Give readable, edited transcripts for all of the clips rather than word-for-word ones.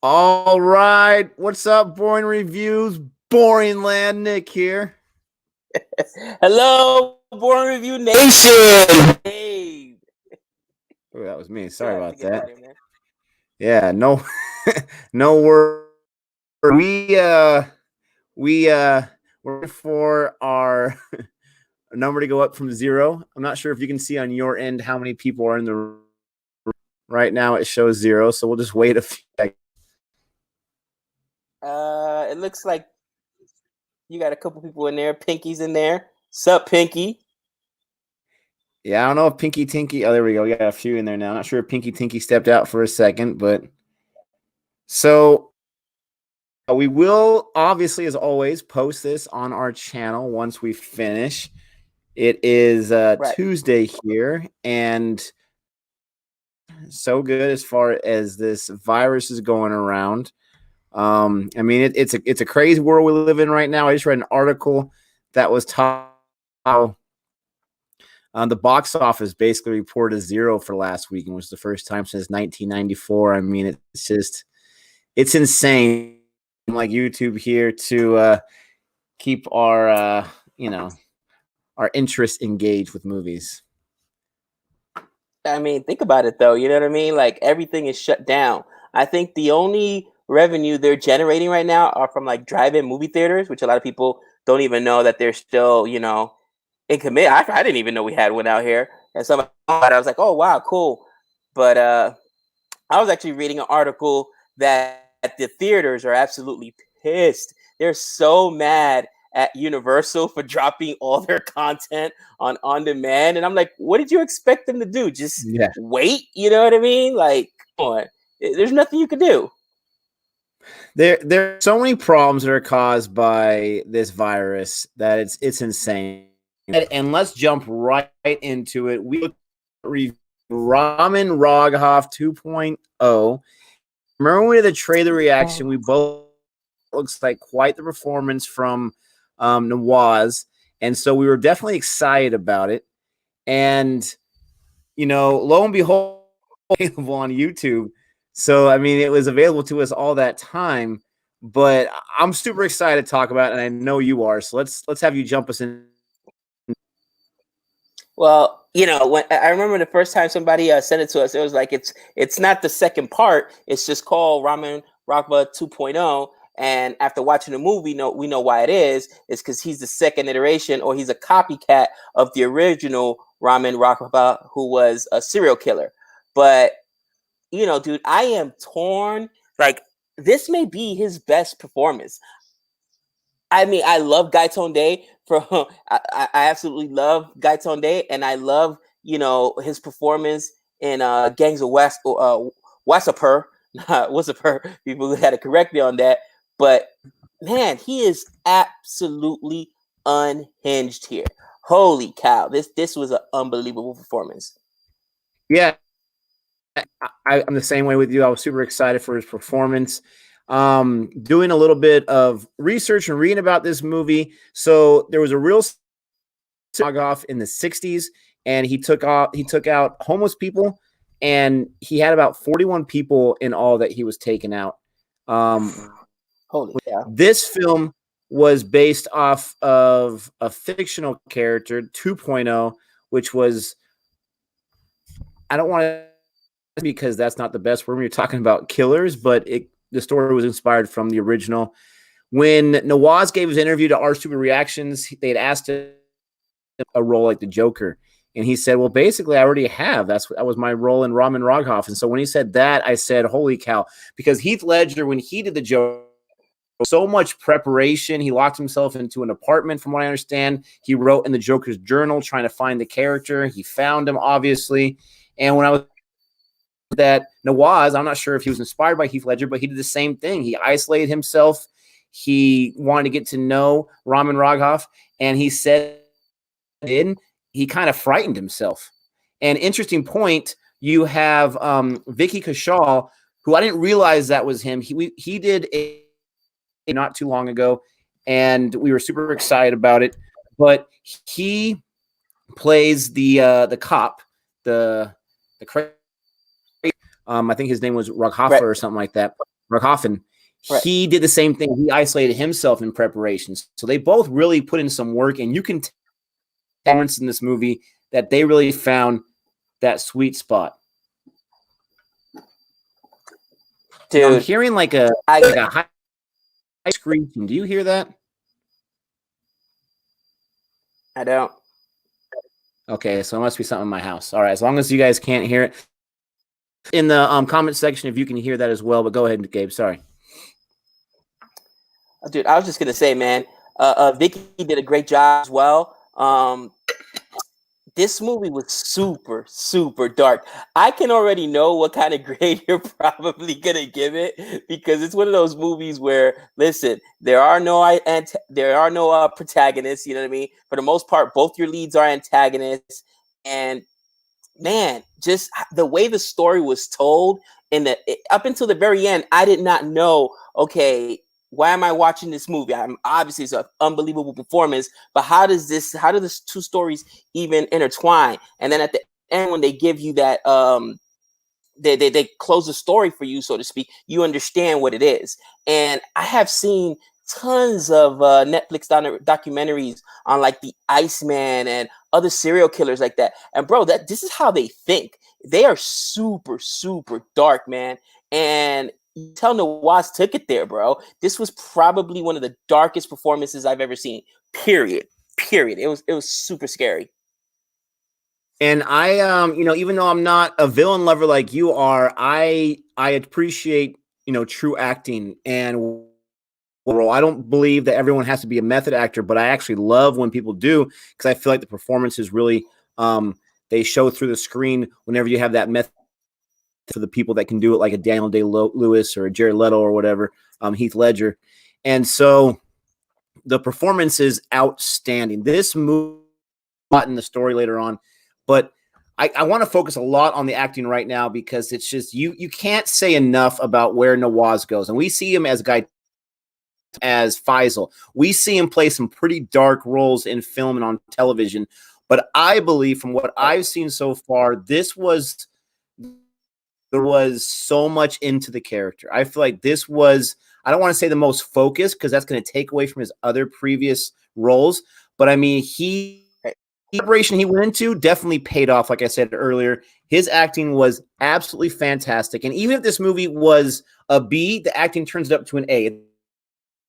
All right. What's up, Boring Reviews? Boring Land Nick here. Hello, Born Review Nation. Hey, Oh, that was me. still Sorry have to about get out that. there, man. Yeah, no no word. We we're for our number to go up from 0. I'm not sure if you can see on your end how many people are in the room. Right now it shows 0, so we'll just wait a few seconds. It looks like you got a couple people in there. Pinky's in there. Sup, Pinky? Yeah, I don't know if Pinky Tinky. Oh, there we go. We got a few in there now. Not sure if Pinky Tinky stepped out for a second, but so we will obviously, as always, post this on our channel once we finish. It is Right. Tuesday here, and so good as far as this virus is going around. I mean, it's a crazy world we live in right now. I just read an article that was talking how the box office basically reported 0 for last week, and was the first time since 1994. I mean, it's insane. Like YouTube here to keep our our interest engaged with movies. I mean, think about it though. You know what I mean? Like everything is shut down. I think the only revenue they're generating right now are from like drive-in movie theaters, which a lot of people don't even know that they're still, in commit. I didn't even know we had one out here, and so I was like, oh wow, cool. But I was actually reading an article that the theaters are absolutely pissed. They're so mad at Universal for dropping all their content on demand, and I'm like, what did you expect them to do? Just Yeah. wait? You know what I mean? Like, come on, there's nothing you can do. There are so many problems that are caused by this virus that it's insane. And let's jump right into it. We look at Raman Raghav 2.0. Remember when we did the trailer reaction? We both looks like quite the performance from Nawaz, and so we were definitely excited about it. And lo and behold, available on YouTube. So I mean, it was available to us all that time. But I'm super excited to talk about it, and I know you are. So let's have you jump us in. Well, when I remember the first time somebody sent it to us, it was like it's not the second part. It's just called Ramen Rakba 2.0. And after watching the movie, we know why it is. It's because he's the second iteration, or he's a copycat of the original Ramen Rakba, who was a serial killer. But dude, I am torn. Like, this may be his best performance. I mean, I love Gaiton Day from I absolutely love Gaiton Day, and I love his performance in Gangs of Wassapur. Wassapur. People had to correct me on that, but man, he is absolutely unhinged here. Holy cow! This was an unbelievable performance. Yeah, I'm the same way with you. I was super excited for his performance. Doing a little bit of research and reading about this movie. So there was a real off in the 60s, and he took out homeless people, and he had about 41 people in all that he was taking out. Holy cow! This film was based off of a fictional character 2.0, which was, I don't want to, because that's not the best word when you're talking about killers, but the story was inspired from the original. When Nawaz gave his interview to our Super Reactions, they'd asked him a role like the Joker, and he said, well, basically I already have. That was my role in Ramen Raghav. And so when he said that, I said, holy cow, because Heath Ledger, when he did the Joker, so much preparation. He locked himself into an apartment, from what I understand. He wrote in the Joker's journal trying to find the character. He found him, obviously. And when I was that Nawaz, I'm not sure if he was inspired by Heath Ledger, but he did the same thing. He isolated himself. He wanted to get to know Raman Raghav, and he said he kind of frightened himself. And interesting point, you have Vicky Kaushal, who I didn't realize that was him. He did a not too long ago, and we were super excited about it. But he plays the cop, the I think his name was Raghav Right. or something like that. Raghav, Right. he did the same thing. He isolated himself in preparations. So they both really put in some work, and you can tell in this movie that they really found that sweet spot. Dude, now, I'm hearing like a high screeching. Do you hear that? I don't. Okay, so it must be something in my house. All right, as long as you guys can't hear it. In the comment section if you can hear that as well, but go ahead, Gabe. Sorry. Dude, I was just gonna say, man, Vicky did a great job as well. This movie was super, super dark. I can already know what kind of grade you're probably gonna give it because it's one of those movies where, listen, there are no protagonists. You know what I mean? For the most part, both your leads are antagonists, and man, just the way the story was told up until the very end, I did not know. Okay, why am I watching this movie? I'm obviously it's an unbelievable performance, but how do these two stories even intertwine? And then at the end, when they give you that, they close the story for you, so to speak, you understand what it is. And I have seen tons of Netflix documentaries on like the Iceman and other serial killers like that. And bro, this is how they think. They are super, super dark, man. And you tell Nawaz took it there, bro. This was probably one of the darkest performances I've ever seen. Period. Period. It was super scary. And I even though I'm not a villain lover like you are, I appreciate, true acting. And I don't believe that everyone has to be a method actor, but I actually love when people do, because I feel like the performances really they show through the screen whenever you have that method for the people that can do it, like a Daniel Day-Lewis or a Jared Leto or whatever, Heath Ledger. And so the performance is outstanding. This movie, in the story later on, but I want to focus a lot on the acting right now, because it's just you can't say enough about where Nawaz goes. And we see him as a guy, as Faisal. We see him play some pretty dark roles in film and on television. But I believe, from what I've seen so far, there was so much into the character. I feel like this was, I don't want to say the most focused, because that's going to take away from his other previous roles. But I mean, the preparation he went into definitely paid off. Like I said earlier, his acting was absolutely fantastic. And even if this movie was a B, the acting turns it up to an A.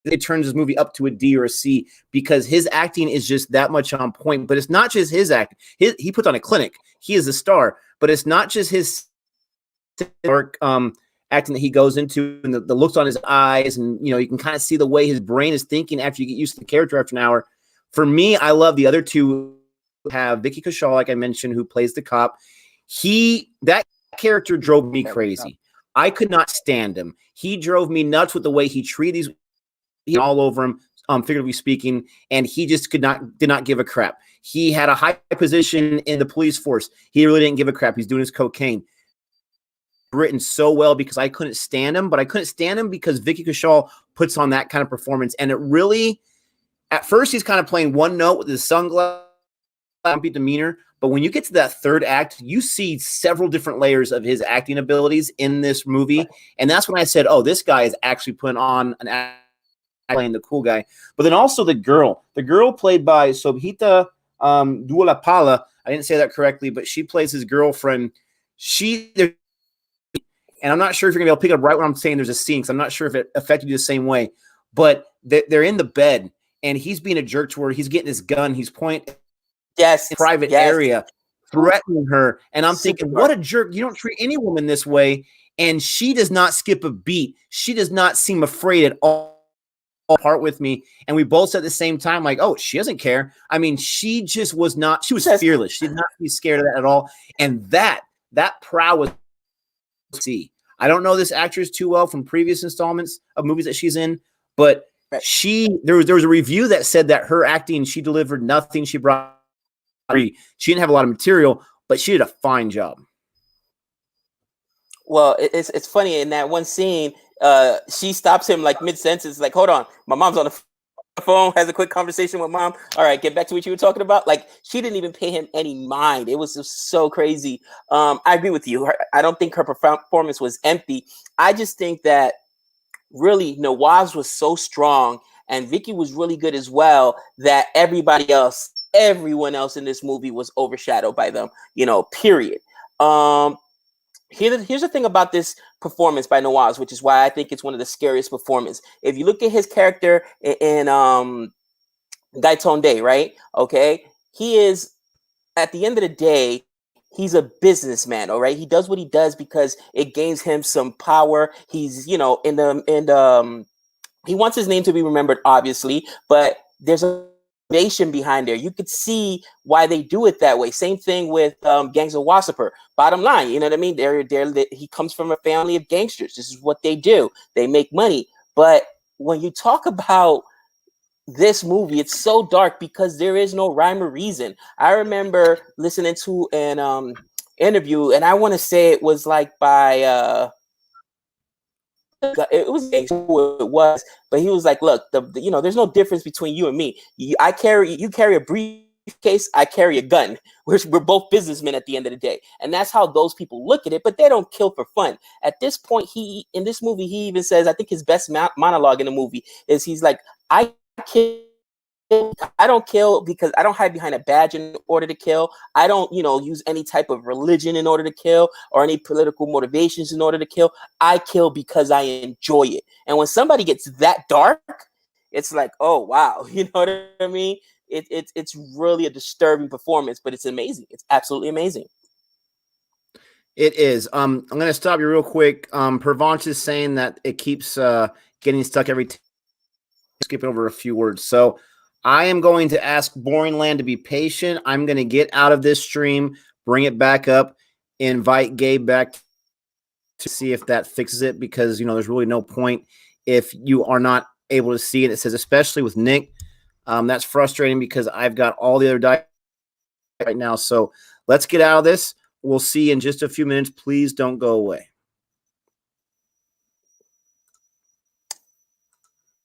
It turns this movie up to a D or a C, because his acting is just that much on point. But it's not just his acting. He puts on a clinic. He is a star. But it's not just his acting that he goes into, and the looks on his eyes, and you can kind of see the way his brain is thinking after you get used to the character after an hour. For me, I love the other two. Have Vicky Kaushal, like I mentioned, who plays the cop. That character drove me crazy. I could not stand him. He drove me nuts with the way he treated these all over him, figuratively speaking, and he just did not give a crap. He had a high position in the police force. He really didn't give a crap. He's doing his cocaine. Written so well, because I couldn't stand him, but I couldn't stand him because Vicky Kaushal puts on that kind of performance. And it really, at first, he's kind of playing one note with his sunglasses, demeanor, but when you get to that third act, you see several different layers of his acting abilities in this movie. And that's when I said, oh, this guy is actually putting on an act, playing the cool guy. But then also the girl played by Sobhita Duolapala. I didn't say that correctly, but she plays his girlfriend. And I'm not sure if you're gonna be able to pick up right when I'm saying there's a scene, because I'm not sure if it affected you the same way. But they're in the bed, and he's being a jerk to her. He's getting his gun. He's pointing private area, threatening her. And I'm thinking, what a jerk. You don't treat any woman this way. And she does not skip a beat. She does not seem afraid at all. Part with me. And we both said at the same time, like, oh, she doesn't care. I mean, she just was not, she was fearless. She did not be scared of that at all. And that prowess, see. I don't know this actress too well from previous installments of movies that she's in, but there was a review that said that her acting, she delivered nothing. She didn't have a lot of material, but she did a fine job. Well, it's funny, in that one scene, she stops him like mid-sentence, like, hold on, my mom's on the phone, has a quick conversation with mom. All right, get back to what you were talking about. Like, she didn't even pay him any mind. It was just so crazy. I agree with you. I don't think her performance was empty. I just think that really Nawaz was so strong and Vicky was really good as well that everyone else in this movie was overshadowed by them, period. Um, here's the thing about this performance by Nawaz, which is why I think it's one of the scariest performances. If you look at his character in Gaiton Day, right? Okay, he is at the end of the day, he's a businessman, all right? He does what he does because it gains him some power. He's, he wants his name to be remembered, obviously, but there's a nation behind there. You could see why they do it that way. Same thing with Gangs of Wassaiper. Bottom line, you know what I mean? He comes from a family of gangsters. This is what they do. They make money. But when you talk about this movie, it's so dark because there is no rhyme or reason. I remember listening to an interview, and I want to say it was like by it was who it was, but he was like, "Look, there's no difference between you and me. You carry a briefcase, I carry a gun. We're both businessmen at the end of the day, and that's how those people look at it. But they don't kill for fun. At this point, in this movie, he even says, I think his best monologue in the movie is he's like, I kill. I don't kill because I don't hide behind a badge in order to kill. I don't, use any type of religion in order to kill or any political motivations in order to kill. I kill because I enjoy it. And when somebody gets that dark, it's like, oh wow, you know what I mean? It's really a disturbing performance, but it's amazing. It's absolutely amazing. It is. I'm going to stop you real quick. Pervanche is saying that it keeps getting stuck every time. Skipping over a few words. So I am going to ask Boring Land to be patient. I'm going to get out of this stream, bring it back up, invite Gabe back to see if that fixes it, because, there's really no point if you are not able to see it. It says, especially with Nick, that's frustrating because I've got all the other dice right now. So let's get out of this. We'll see in just a few minutes. Please don't go away.